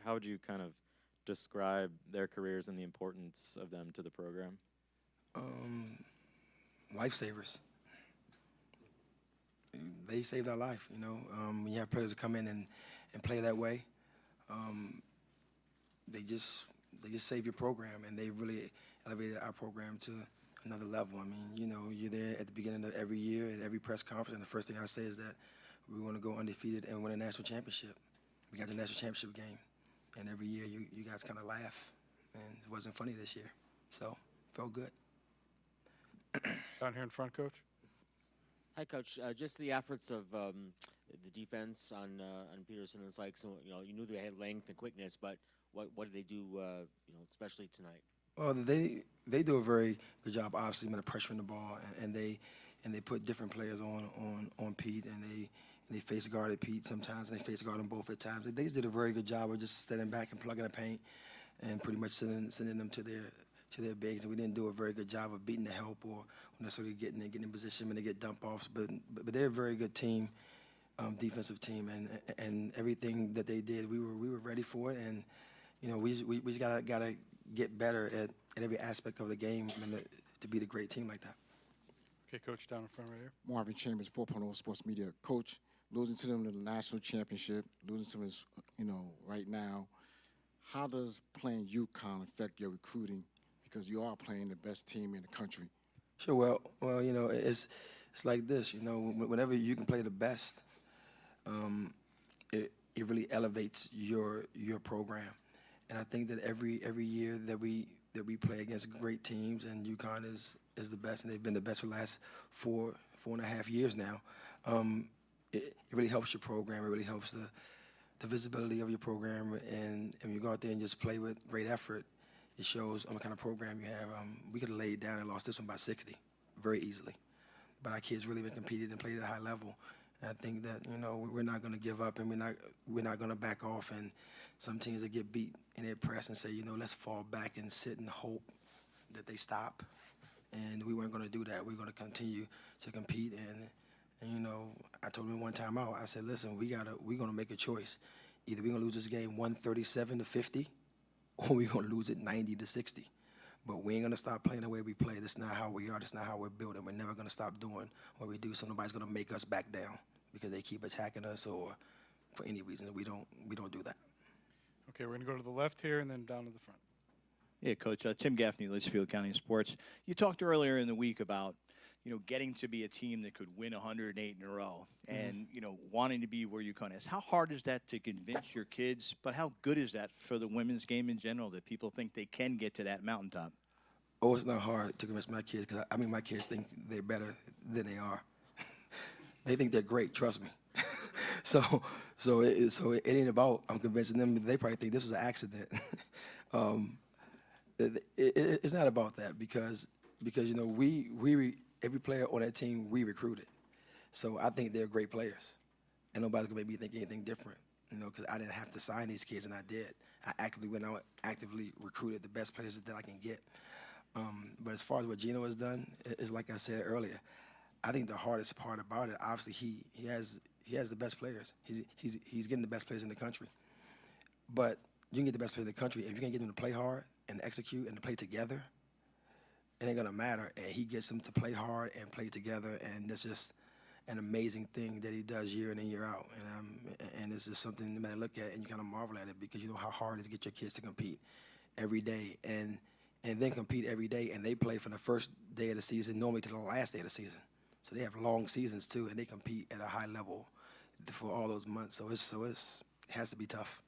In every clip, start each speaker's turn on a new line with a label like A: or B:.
A: how would you kind of describe their careers and the importance of them to the program?
B: Lifesavers. They saved our life, you know. When you have players that come in and play that way, they just save your program, and they really elevated our program to another level. I mean, you know, you're there at the beginning of every year, at every press conference, and the first thing I say is that we want to go undefeated and win a national championship. We got the national championship game, and every year you guys kind of laugh, and it wasn't funny this year, so felt good.
C: Down here in front, Coach.
D: Hi, Coach. Just the efforts of the defense on Peterson and Sykes. You know, you knew they had length and quickness, but what did they do? You know, especially tonight.
B: Well, they do a very good job, obviously, with pressuring the ball, and they put different players on Pete, and they face guarded Pete sometimes, and they face guard him both at times. They just did a very good job of just standing back and plugging the paint, and pretty much sending them to their bigs. And we didn't do a very good job of beating the help or necessarily getting in position when they get dump offs. But they're a very good team, defensive team, and everything that they did, we were ready for it. And you know, we just gotta get better at every aspect of the game to beat a great team like that.
C: Okay, Coach, down in front right here.
E: Marvin Chambers, 4.0 Sports Media. Coach, losing to them in the national championship, losing to them, you know, right now, how does playing UConn affect your recruiting? Because you are playing the best team in the country.
B: Sure. Well, you know, it's like this. You know, whenever you can play the best, it really elevates your program. And I think that every year that we play against great teams, and UConn is the best, and they've been the best for the last four and a half years now. It really helps your program. It really helps the visibility of your program, and when you go out there and just play with great effort, it shows what kind of program you have. We could have laid down and lost this one by 60 very easily, but our kids really been competed and played at a high level. And I think that, you know, we're not going to give up, and we're not going to back off. And some teams that get beat in their press and say, you know, let's fall back and sit and hope that they stop. And we weren't going to do that. We're going to continue to compete. And you know, I told him one time out, I said, listen, we're going to make a choice. Either we're going to lose this game 137-50, or we're going to lose it 90-60. But we ain't going to stop playing the way we play. That's not how we are. That's not how we're built. And we're never going to stop doing what we do, so nobody's going to make us back down because they keep attacking us or for any reason. We don't do that.
C: Okay, we're going to go to the left here and then down to the front.
F: Yeah, Coach. Tim Gaffney, Litchfield County Sports. You talked earlier in the week about, you know, getting to be a team that could win 108 in a row and, you know, wanting to be where UConn is. How hard is that to convince your kids, but how good is that for the women's game in general, that people think they can get to that mountaintop?
B: Oh, it's not hard to convince my kids, because I mean, my kids think they're better than they are. They think they're great, trust me. So it ain't about I'm convincing them. They probably think this was an accident. It's not about that, because you know, every player on that team we recruited. So I think they're great players, and nobody's gonna make me think anything different. You know, because I didn't have to sign these kids, and I did. I actively went out, actively recruited the best players that I can get. But as far as what Gino has done, it's like I said earlier. I think the hardest part about it, obviously, he has the best players. He's getting the best players in the country. But you can get the best players in the country, if you can get them to play hard and execute and to play together, it ain't gonna matter. And he gets them to play hard and play together, and that's just an amazing thing that he does year in and year out. And it's just something that I look at and you kind of marvel at it, because you know how hard it is to get your kids to compete every day and then compete every day, and they play from the first day of the season normally to the last day of the season. So they have long seasons too, and they compete at a high level for all those months. So it has to be tough.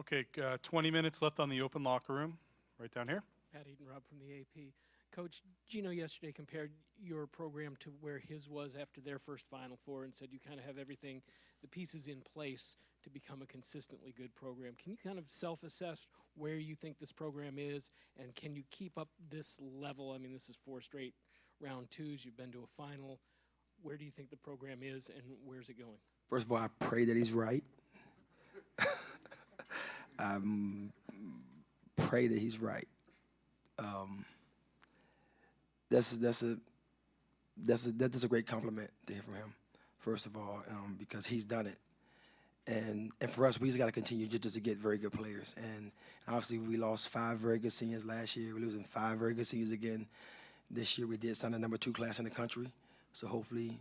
C: Okay, 20 minutes left on the open locker room, right down here.
G: Pat Eaton-Robb from the AP. Coach, Gino yesterday compared your program to where his was after their first Final Four and said you kind of have everything, the pieces in place to become a consistently good program. Can you kind of self-assess where you think this program is, and can you keep up this level? I mean, this is 4 straight round twos. You've been to a final. Where do you think the program is, and where's it going?
B: First of all, I pray that he's right. I pray that he's right. That's a great compliment to hear from him, first of all, because he's done it. And for us, we just got to continue just to get very good players. And obviously, we lost 5 very good seniors last year. We're losing 5 very good seniors again this year. We did sign the number 2 class in the country, so hopefully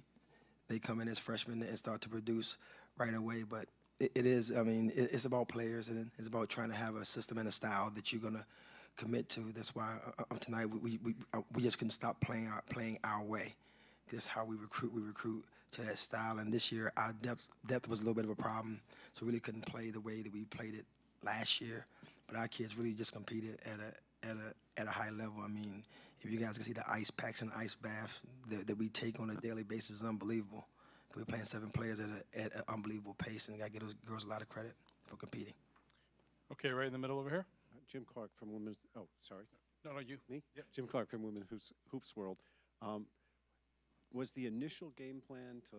B: they come in as freshmen and start to produce right away. But it is, I mean, it's about players, and it's about trying to have a system and a style that you're gonna commit to. That's why tonight we just couldn't stop playing our way. That's how we recruit. We recruit to that style. And this year, our depth was a little bit of a problem, so we really couldn't play the way that we played it last year. But our kids really just competed at a high level. I mean, if you guys can see the ice packs and ice baths that we take on a daily basis, is unbelievable. We're playing 7 players at an unbelievable pace, and I got to give those girls a lot of credit for competing.
C: Okay, right in the middle over here.
H: Jim Clark from Women's. Oh, sorry.
C: No, you.
H: Me?
C: Yep.
H: Jim Clark from Women's Hoops World. Was the initial game plan to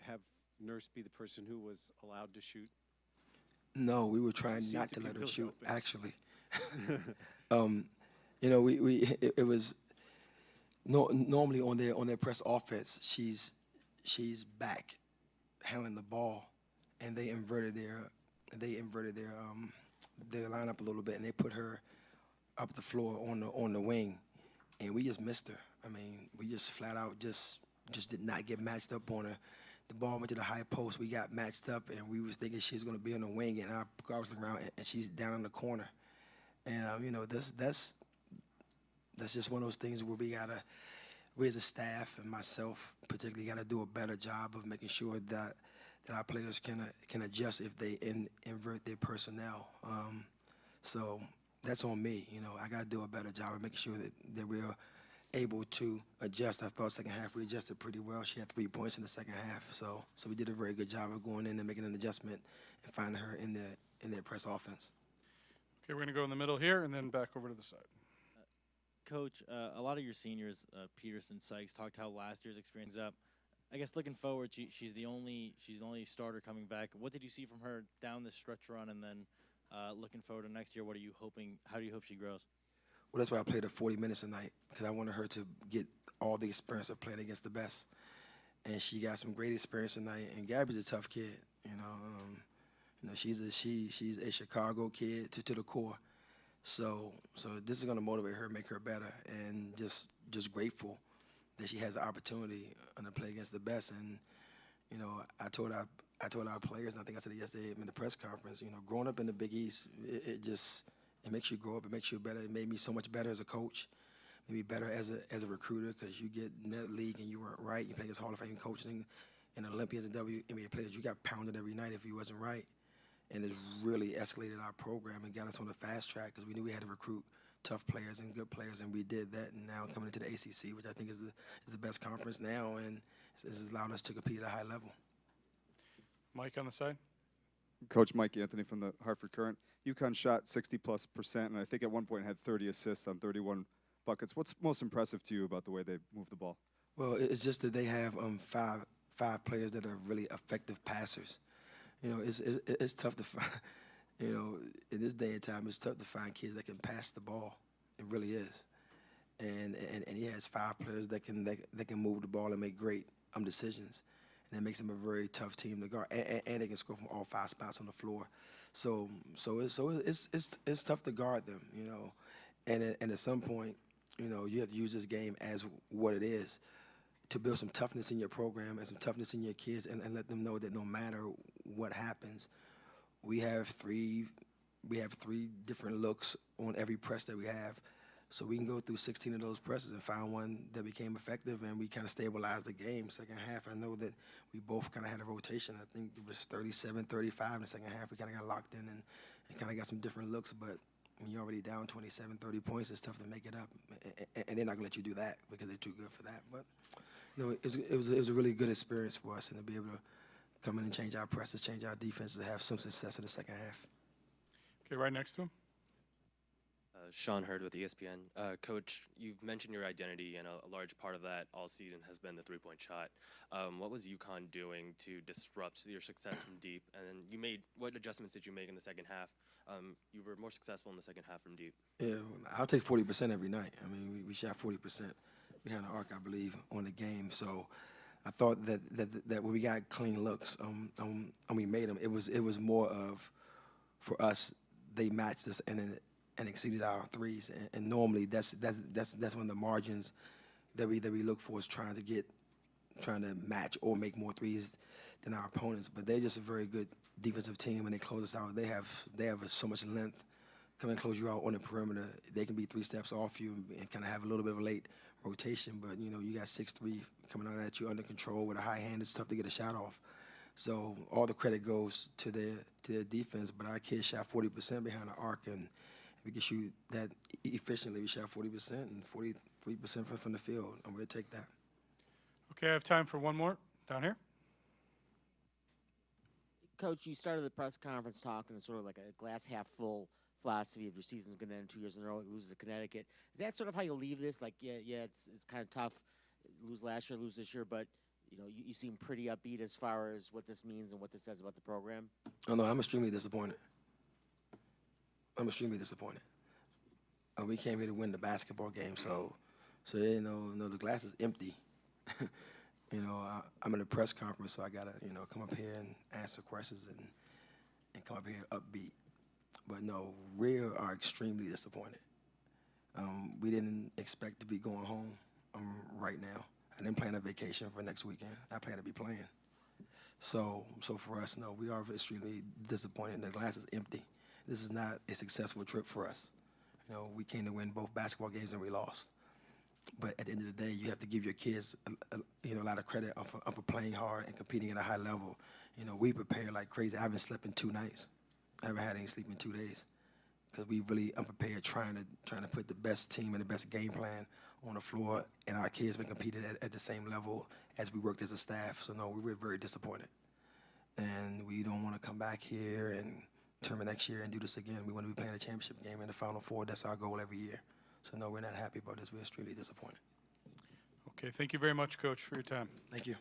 H: have Nurse be the person who was allowed to shoot?
B: No, we were trying
H: seemed
B: not
H: to
B: to
H: be
B: let her
H: really
B: shoot,
H: open.
B: actually. You know, it was normally on their press offense, she's back handling the ball, and they inverted their lineup a little bit, and they put her up the floor on the wing, and we just missed her. I mean, we just flat out just did not get matched up on her. The ball went to the high post. We got matched up, and we was thinking she was going to be on the wing, and our guard was around, and she's down in the corner. And you know, that's just one of those things where we as a staff and myself particularly got to do a better job of making sure that our players can adjust if they invert their personnel. So that's on me. You know, I got to do a better job of making sure that we're able to adjust. I thought second half we adjusted pretty well. She had 3 points in the second half, so we did a very good job of going in and making an adjustment and finding her in their press offense.
C: Okay, we're going to go in the middle here and then back over to the side.
A: Coach, a lot of your seniors, Peterson, Sykes, talked how last year's experience up. I guess looking forward, she's the only starter coming back. What did you see from her down this stretch run, and then looking forward to next year? What are you hoping? How do you hope she grows?
B: Well, that's why I played her 40 minutes tonight, because I wanted her to get all the experience of playing against the best. And she got some great experience tonight. And Gabby's a tough kid, you know. She's a Chicago kid to the core. So this is going to motivate her, make her better, and just grateful that she has the opportunity to play against the best. And you know, I told our players, and I think I said it yesterday in the press conference. You know, growing up in the Big East, it makes you grow up. It makes you better. It made me so much better as a coach. Made me better as a recruiter, because you get in that league and you weren't right. You play against Hall of Fame coaching and Olympians and WNBA players. You got pounded every night if you wasn't right. And it's really escalated our program and got us on the fast track, because we knew we had to recruit tough players and good players, and we did that. And now coming into the ACC, which I think is the best conference now, and this has allowed us to compete at a high level.
C: Mike on the side.
I: Coach Mike Anthony from the Hartford Current. UConn shot 60+%, and I think at one point had 30 assists on 31 buckets. What's most impressive to you about the way they move the ball?
B: Well, it's just that they have five players that are really effective passers. You know, it's tough to find. You know, in this day and time, it's tough to find kids that can pass the ball. It really is. And he has 5 players that can move the ball and make great decisions. And that makes them a very tough team to guard. And they can score from all 5 spots on the floor. So it's tough to guard them, you know. And at some point, you know, you have to use this game as what it is, to build some toughness in your program and some toughness in your kids, and let them know that no matter what happens, we have three different looks on every press that we have. So we can go through 16 of those presses and find one that became effective, and we kind of stabilized the game. Second half, I know that we both kind of had a rotation. I think it was 37-35 in the second half. We kind of got locked in and kind of got some different looks. But when you're already down 27, 30 points, it's tough to make it up. And they're not going to let you do that because they're too good for that. But you know, it was a really good experience for us, and to be able to come in and change our presses, change our defenses, to have some success in the second half.
C: Okay, right next to him.
J: Sean Hurd with ESPN. Coach, you've mentioned your identity, and a large part of that all season has been the three-point shot. What was UConn doing to disrupt your success from deep? And what adjustments did you make in the second half? You were more successful in the second half from deep.
B: Yeah, I'll take 40% every night. I mean, we shot 40% behind the arc, I believe, on the game. So I thought that when we got clean looks, and we made them, it was more of, for us, they matched us and exceeded our threes. And normally that's one of the margins that we look for, is trying to match or make more threes than our opponents. But they're just a very good defensive team. When they close us out, they have so much length. Come and close you out on the perimeter. They can be 3 steps off you and kind of have a little bit of a late rotation. But you got 6'3" coming out at you under control with a high hand. It's tough to get a shot off. So all the credit goes to their defense. But our kids shot 40% behind the arc, and if we can shoot that efficiently, we shot 40% and 43% from the field. I'm going to take that.
C: Okay, I have time for one more down here.
D: Coach, you started the press conference talking sort of like a glass half full philosophy of your season's going to end 2 years in a row. It loses to Connecticut. Is that sort of how you leave this? Like, yeah, it's kind of tough. Lose last year, lose this year, but you seem pretty upbeat as far as what this means and what this says about the program.
B: Oh no, I'm extremely disappointed. We came here to win the basketball game, so the glass is empty. I'm in a press conference, so I gotta come up here and answer questions and come up here upbeat. But no, we are extremely disappointed. We didn't expect to be going home right now. I didn't plan a vacation for next weekend. I plan to be playing. So for us, no, we are extremely disappointed. The glass is empty. This is not a successful trip for us. We came to win both basketball games and we lost. But at the end of the day, you have to give your kids a lot of credit for playing hard and competing at a high level. We prepare like crazy. I haven't slept in 2 nights. I haven't had any sleep in 2 days because we really unprepared, trying to put the best team and the best game plan on the floor, and our kids been competing at the same level as we worked as a staff. So no, we were very disappointed, and we don't want to come back here and tournament next year and do this again. We want to be playing a championship game in the Final Four. That's our goal every year. So no, we're not happy about this. We're extremely disappointed.
C: Okay, thank you very much, Coach, for your time.
B: Thank you.